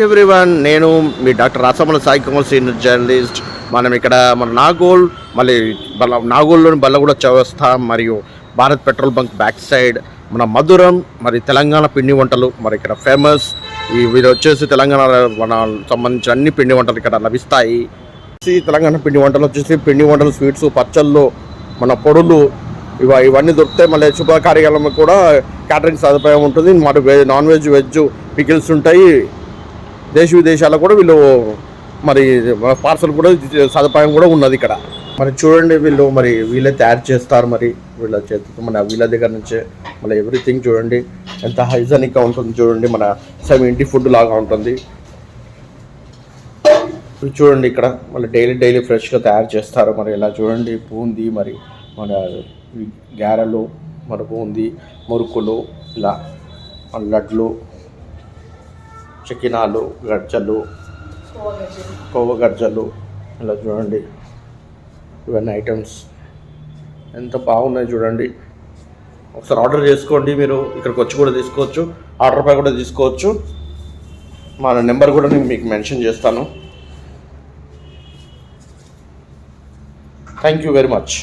Everyone, నేను మీ doctor Rasamala Sai Kumar, senior journalist. మనం ఇక్కడ మన నాగోల్, మళ్ళీ నాగోల్లోని బల్లగూడ చౌరస్తా మరియు Bharat petrol bunk back side మన మధురం మరి తెలంగాణ పిండి వంటలు మరి ఇక్కడ ఫేమస్. వీరు వచ్చేసి తెలంగాణ మన సంబంధించిన అన్ని పిండి వంటలు ఇక్కడ లభిస్తాయి. తెలంగాణ పిండి వంటలు వచ్చేసి పిండి వంటలు, స్వీట్స్, పచ్చళ్ళు, మన పొడులు ఇవన్నీ దొరుకుతాయి. మళ్ళీ శుభకార్యాలకు కూడా క్యాటరింగ్ సదుపాయం ఉంటుంది. మరి నాన్ వెజ్, వెజ్ పికిల్స్ ఉంటాయి. దేశ విదేశాలకు కూడా వీళ్ళు మరి పార్సల్ కూడా సదుపాయం కూడా ఉన్నది ఇక్కడ. మరి చూడండి, వీళ్ళే తయారు చేస్తారు. మరి వీళ్ళ చేతితో మన వీళ్ళ దగ్గర నుంచే మళ్ళీ ఎవ్రీథింగ్ చూడండి ఎంత హైజానిక్గా ఉంటుంది. చూడండి, మన సేమ్ ఇంటి ఫుడ్ లాగా ఉంటుంది. చూడండి ఇక్కడ మళ్ళీ డైలీ ఫ్రెష్గా తయారు చేస్తారు. మరి ఇలా చూడండి, బూందీ, మరి మన గారెలు, మరి బూందీ, మురుకులు, ఇలా లడ్లు, చకినాలు, గజ్జలు, కోవ గజ్జలు, ఇలా చూడండి ఇవన్నీ ఐటమ్స్ ఎంత బాగున్నాయి చూడండి. ఒకసారి ఆర్డర్ చేసుకోండి. మీరు ఇక్కడికి వచ్చి కూడా తీసుకోవచ్చు, ఆర్డర్ పై కూడా తీసుకోవచ్చు. మన నెంబర్ కూడా నేను మీకు మెన్షన్ చేస్తాను. Thank you very much.